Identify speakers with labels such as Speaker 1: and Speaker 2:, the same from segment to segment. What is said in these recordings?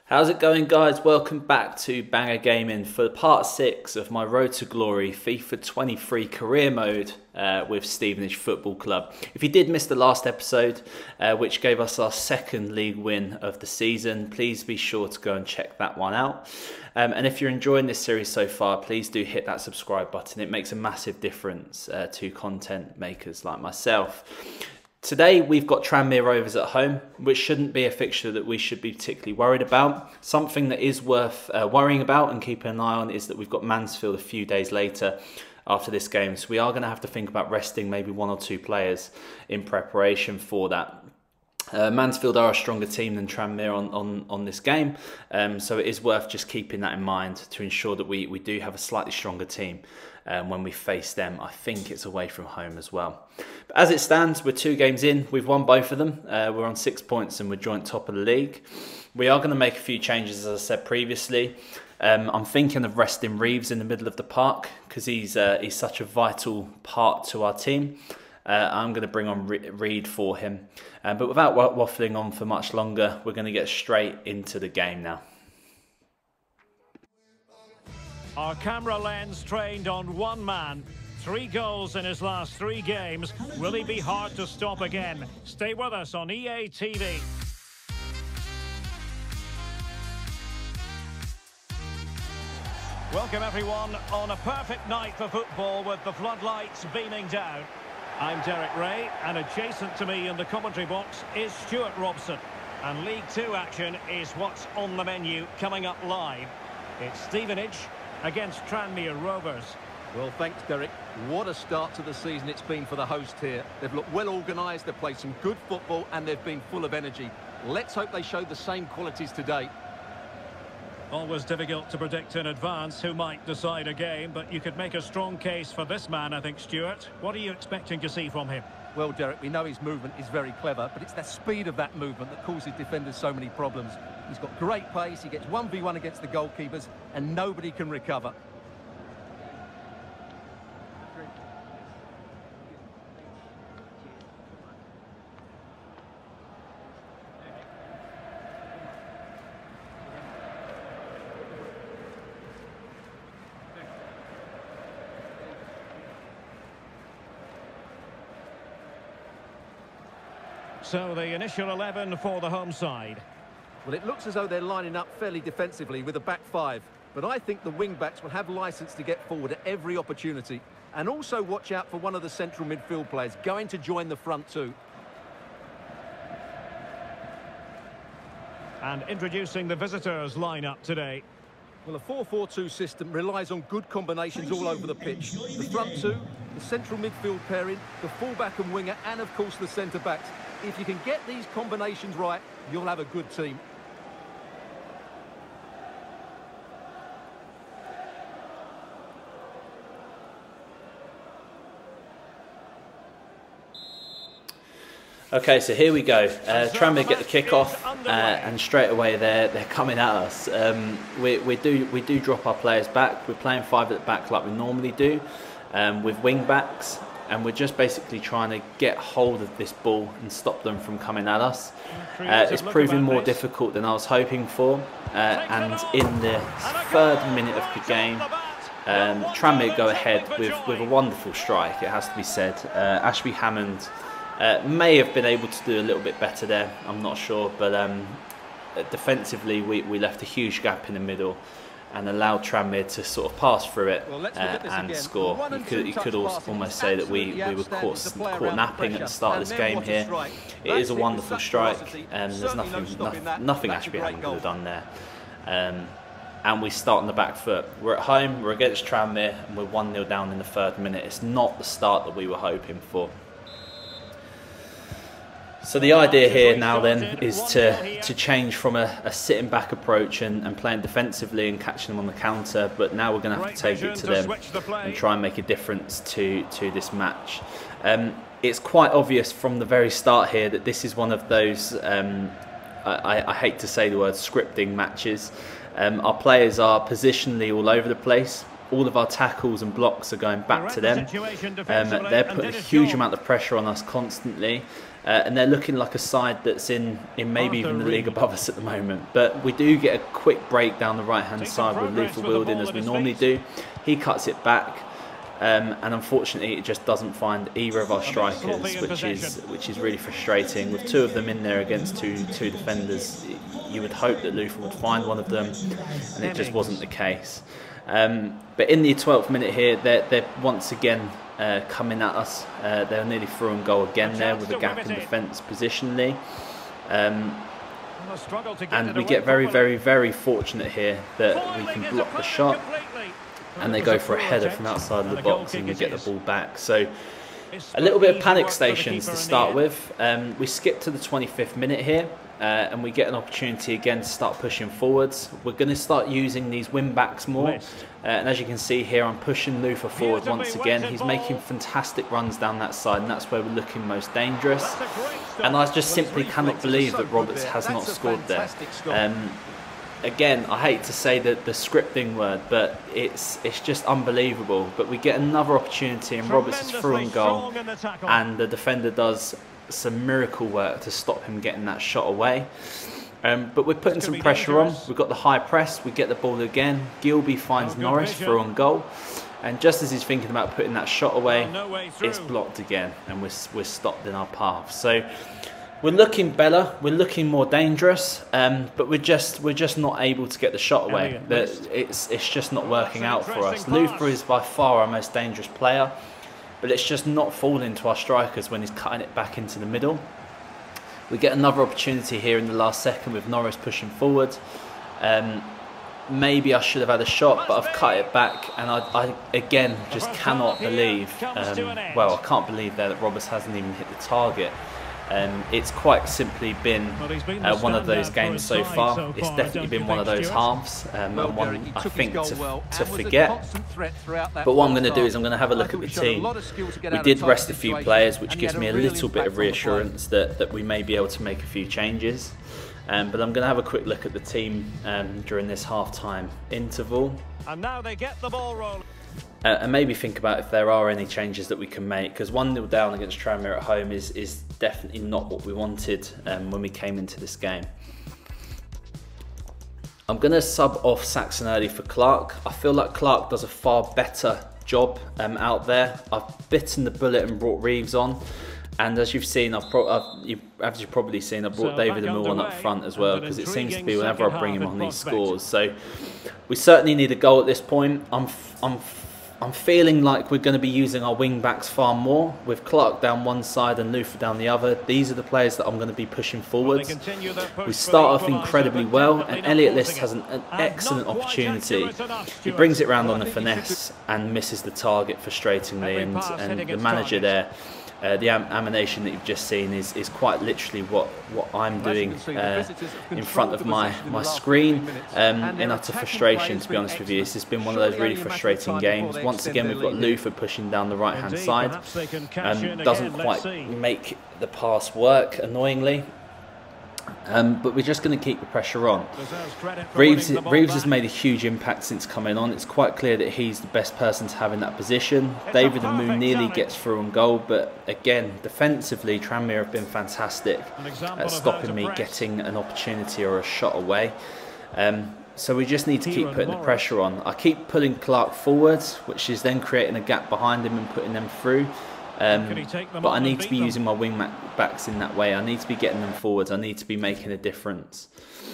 Speaker 1: How's it going, guys? Welcome back to Banger Gaming for part 6 of my Road to Glory FIFA 23 career mode with Stevenage Football Club. If you did miss the last episode, which gave us our second league win of the season, please be sure to go and check that one out. And if you're enjoying this series so far, please do hit that subscribe button. It makes a massive difference to content makers like myself. Today we've got Tranmere Rovers at home, which shouldn't be a fixture that we should be particularly worried about. Something that is worth worrying about and keeping an eye on is that we've got Mansfield a few days later after this game. So we are going to have to think about resting maybe one or two players in preparation for that. Mansfield are a stronger team than Tranmere on this game, so it is worth just keeping that in mind to ensure that we do have a slightly stronger team when we face them. I think it's away from home as well. But as it stands, we're 2 games in. We've won both of them. We're on 6 points and we're joint top of the league. We are going to make a few changes, as I said previously. I'm thinking of resting Reeves in the middle of the park because he's such a vital part to our team. I'm going to bring on Reed for him. But without waffling on for much longer, we're going to get straight into the game now.
Speaker 2: Our camera lens trained on one man. 3 goals in his last 3 games. Will he be hard to stop again? Stay with us on EA TV. Welcome everyone on a perfect night for football with the floodlights beaming down. I'm Derek Ray, and adjacent to me in the commentary box is Stuart Robson. And League 2 action is what's on the menu coming up live. It's Stevenage against Tranmere Rovers.
Speaker 3: Well, thanks, Derek. What a start to the season it's been for the host here. They've looked well organised, they've played some good football, and they've been full of energy. Let's hope they show the same qualities today.
Speaker 2: Always difficult to predict in advance who might decide a game, but you could make a strong case for this man, I think, Stuart. What are you expecting to see from him?
Speaker 3: Well, Derek, we know his movement is very clever, but it's the speed of that movement that causes defenders so many problems. He's got great pace, he gets 1v1 against the goalkeepers, and nobody can recover.
Speaker 2: So the initial 11 for the home side.
Speaker 3: Well, it looks as though they're lining up fairly defensively with a back 5, but I think the wing-backs will have licence to get forward at every opportunity. And also watch out for one of the central midfield players going to join the front two.
Speaker 2: And introducing the visitors lineup today.
Speaker 3: Well, a 4-4-2 system relies on good combinations all over the pitch. The front two, the central midfield pairing, the full-back and winger, and of course the centre-backs. If you can get these combinations right, you'll have a good team.
Speaker 1: Okay, so here we go. Tranmere get the kick-off, and straight away they're coming at us. We do drop our players back. We're playing 5 at the back like we normally do, with wing-backs. And we're just basically trying to get hold of this ball and stop them from coming at us. It's proving more difficult than I was hoping for. And in the 3rd minute of the game, Tranmere go ahead with a wonderful strike, it has to be said. Ashby Hammond may have been able to do a little bit better there, I'm not sure. But defensively, we left a huge gap in the middle and allowed Tranmere to sort of pass through it and score. You could almost say that we were caught napping at the start of this game here. It is a wonderful strike, and there's nothing Ashby Hammond could have done there. And we start on the back foot. We're at home, we're against Tranmere, and we're 1-0 down in the 3rd minute. It's not the start that we were hoping for. So the idea here now then is to change from a sitting back approach and playing defensively and catching them on the counter, but now we're going to have to take it to them and try and make a difference to this match. It's quite obvious from the very start here that this is one of those, I hate to say the word, scripting matches. Our players are positionally all over the place. All of our tackles and blocks are going back to them. They're putting a huge amount of pressure on us constantly. and they're looking like a side that's in maybe even the league above us at the moment. But we do get a quick break down the right-hand side with Luther Wilding, as we normally do. He cuts it back, and unfortunately it just doesn't find either of our strikers, which is really frustrating. With two of them in there against two defenders, you would hope that Luther would find one of them, and it just wasn't the case. But in the 12th minute here, they're once again coming at us. They're nearly through and goal again there with a gap in defence positionally. And we get very, very, very fortunate here that we can block the shot, and they go for a header from outside of the box and we get the ball back. So a little bit of panic stations to start with. We skip to the 25th minute here, and we get an opportunity again to start pushing forwards. We're going to start using these wing backs more, and as you can see here, I'm pushing Luther forward once again. He's making fantastic runs down that side, and that's where we're looking most dangerous. And I just simply cannot believe that Roberts has not scored there. Again, I hate to say the scripting word, but it's just unbelievable. But we get another opportunity, and Roberts is through and goal, and the defender does some miracle work to stop him getting that shot away. But we're putting some pressure on. We've got the high press. We get the ball again. Gilby finds Norris through on goal, and just as he's thinking about putting that shot away, it's blocked again, and we're stopped in our path. So we're looking better. We're looking more dangerous, but we're just not able to get the shot away. It's just not working out for us. Luther is by far our most dangerous player, but it's just not falling to our strikers when he's cutting it back into the middle. We get another opportunity here in the last second with Norris pushing forward. Maybe I should have had a shot, but I've cut it back, and I again just cannot believe, well, I can't believe that Roberts hasn't even hit the target. It's quite simply been one of those games so far. It's definitely been one of those halves, and one I think to forget. But what I'm going to do is I'm going to have a look at the team. We did rest a few players, which gives me a little bit of reassurance that we may be able to make a few changes. But I'm going to have a quick look at the team during this half-time interval.
Speaker 2: And now they get the ball rolling.
Speaker 1: And maybe think about if there are any changes that we can make, because 1-0 down against Tranmere at home is definitely not what we wanted when we came into this game. I'm going to sub off Saxon early for Clark. I feel like Clark does a far better job out there. I've bitten the bullet and brought Reeves on. And as you've seen, I've probably seen, I brought David Emil on up front as well, because it seems to be whenever I bring him on, he scores. So we certainly need a goal at this point. I'm feeling like we're going to be using our wing backs far more, with Clark down one side and Luther down the other. These are the players that I'm going to be pushing forwards. We start off incredibly well, and Elliot List has an excellent opportunity. He brings it round on the finesse and misses the target frustratingly, and the manager there, the animation that you've just seen is quite literally what I'm doing in front of my screen, in utter frustration, to be honest with you. This has been one of those really frustrating games. Once again, we've got Luther pushing down the right hand side, doesn't quite make the pass work, annoyingly. But we're just going to keep the pressure on. Reeves has made a huge impact since coming on. It's quite clear that he's the best person to have in that position. David Amu nearly gets through on goal, but again, defensively, Tranmere have been fantastic at stopping me getting an opportunity or a shot away. So we just need to keep putting the pressure on. I keep pulling Clark forwards, which is then creating a gap behind him and putting them through. But I need to be using my wing backs in that way. I need to be getting them forwards. I need to be making a difference.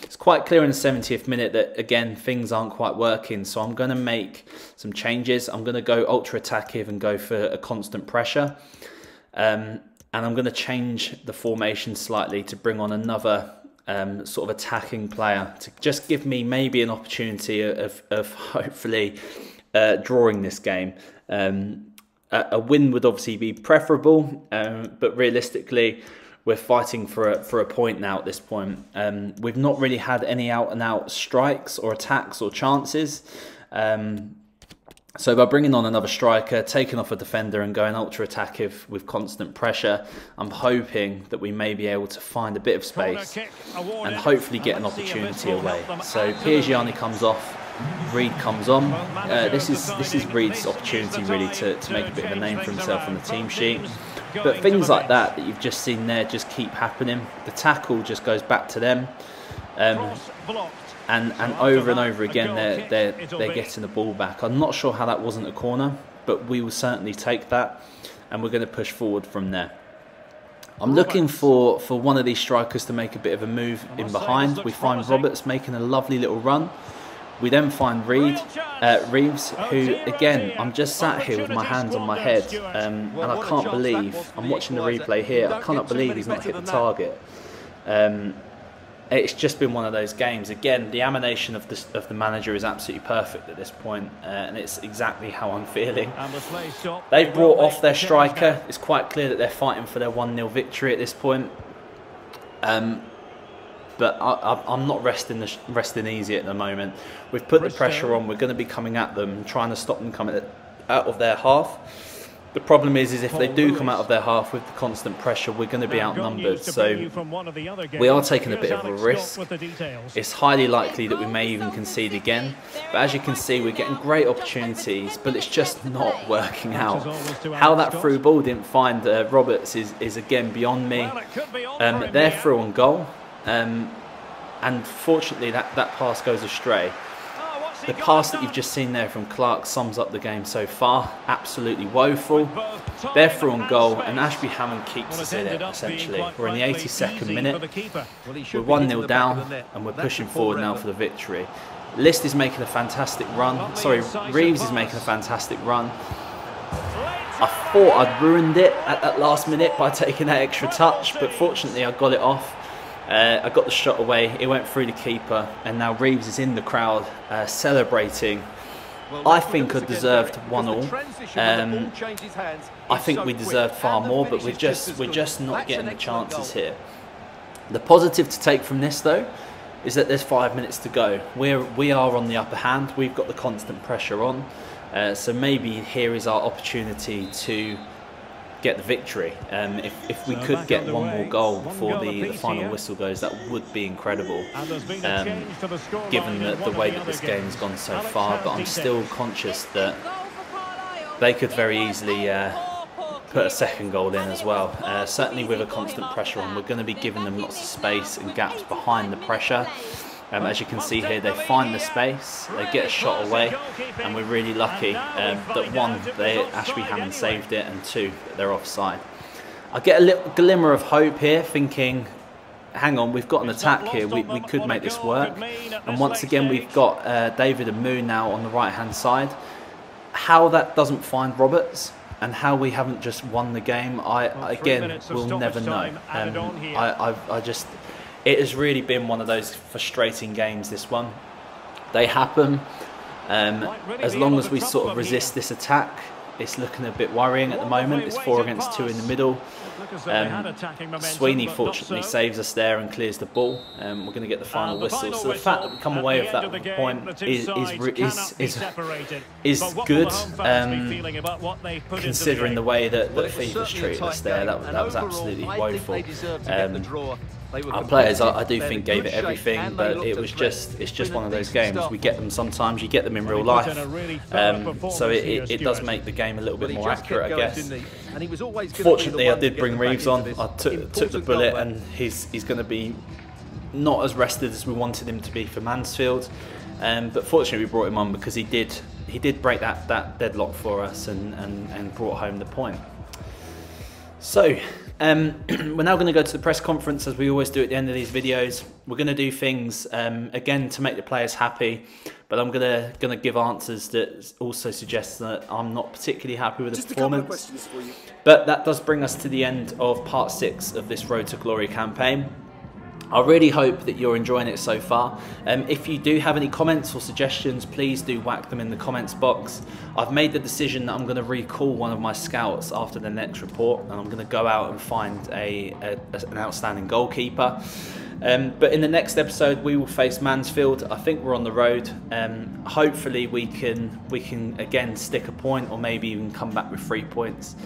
Speaker 1: It's quite clear in the 70th minute that, again, things aren't quite working. So I'm going to make some changes. I'm going to go ultra-attackive and go for a constant pressure. And I'm going to change the formation slightly to bring on another sort of attacking player to just give me maybe an opportunity of hopefully drawing this game. A win would obviously be preferable, but realistically, we're fighting for a point now at this point. We've not really had any out-and-out strikes or attacks or chances. So by bringing on another striker, taking off a defender and going ultra-attackive with constant pressure, I'm hoping that we may be able to find a bit of space and hopefully get an opportunity away. So Piergiani comes off. Reed comes on. This is Reed's opportunity really to make a bit of a name for himself on the team sheet. But things like that you've just seen there just keep happening. The tackle just goes back to them. And over and over again they're getting the ball back. I'm not sure how that wasn't a corner, but we will certainly take that, and we're going to push forward from there. I'm looking for one of these strikers to make a bit of a move in behind. We find Roberts making a lovely little run. We then find Reeves, who, again, I'm just sat here with my hands on my head, and I can't believe, I'm watching the replay here, I cannot believe he's not hit the target. It's just been one of those games. Again, the emanation of the manager is absolutely perfect at this point, and it's exactly how I'm feeling. They've brought off their striker. It's quite clear that they're fighting for their 1-0 victory at this point. But I'm not resting easy at the moment. We've put the pressure on. We're going to be coming at them, trying to stop them coming out of their half. The problem is if they do come out of their half with the constant pressure, we're going to be outnumbered. So we are taking a bit of a risk. It's highly likely that we may even concede again. But as you can see, we're getting great opportunities, but it's just not working out. How that through ball didn't find Roberts is again beyond me. They're through on goal. And fortunately that pass goes astray. The pass that you've just seen there from Clark sums up the game so far. Absolutely woeful. They're through on goal, and Ashby Hammond keeps us in it, essentially. We're in the 82nd minute. We're 1-0 down, and we're pushing forward now for the victory. List is making a fantastic run. Sorry, Reeves is making a fantastic run. I thought I'd ruined it at that last minute by taking that extra touch, but fortunately I got it off. I got the shot away, it went through the keeper, and now Reeves is in the crowd celebrating. I think I deserved 1-1. I think we deserved far more, but we're just not getting the chances here. The positive to take from this, though, is that there's 5 minutes to go. We are on the upper hand. We've got the constant pressure on, so maybe here is our opportunity to get the victory. If we could get one more goal before the final whistle goes, that would be incredible, given the way that this game has gone so far. But I'm still conscious that they could very easily put a second goal in as well. Certainly with a constant pressure on, we're going to be giving them lots of space and gaps behind the pressure. As you can see here, they find the space, they get a shot away, and we're really lucky that one, Ashby Hammond saved it, and two, they're offside. I get a little glimmer of hope here, thinking, hang on, we've got an attack here, we could make this work. And once again, we've got David and Moo now on the right-hand side. How that doesn't find Roberts, and how we haven't just won the game, again, we'll never know. It has really been one of those frustrating games, this one. They happen. As long as we sort of resist this attack, it's looking a bit worrying at the moment. It's 4 against 2 in the middle. Sweeney fortunately saves us there and clears the ball. We're going to get the final whistle. So the fact that we come away with that point is good, considering the way that FIFA's treated us there. That was absolutely woeful. Our players, I do think, gave it everything, but it's just one of those games. We get them sometimes, you get them in real life, so it does make the game a little bit more accurate, I guess. Fortunately, I did bring Reeves on. I took the bullet, and he's going to be not as rested as we wanted him to be for Mansfield. But fortunately, we brought him on because he did break that deadlock for us and brought home the point. So. We're now going to go to the press conference, as we always do at the end of these videos. We're going to do things again to make the players happy, but I'm going to give answers that also suggest that I'm not particularly happy with the performance. But that does bring us to the end of part 6 of this Road to Glory campaign. I really hope that you're enjoying it so far. If you do have any comments or suggestions, please do whack them in the comments box. I've made the decision that I'm going to recall one of my scouts after the next report, and I'm going to go out and find an outstanding goalkeeper. But in the next episode, we will face Mansfield. I think we're on the road. Hopefully we can again stick a point, or maybe even come back with 3 points.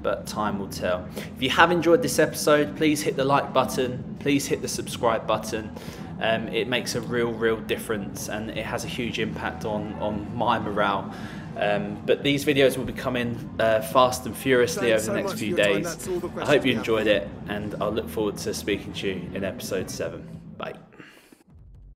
Speaker 1: But time will tell. If you have enjoyed this episode, please hit the like button, please hit the subscribe button. It makes a real difference, and it has a huge impact on my morale. But these videos will be coming fast and furiously over the next few days. I hope you enjoyed it, and I'll look forward to speaking to you in episode 7. Bye.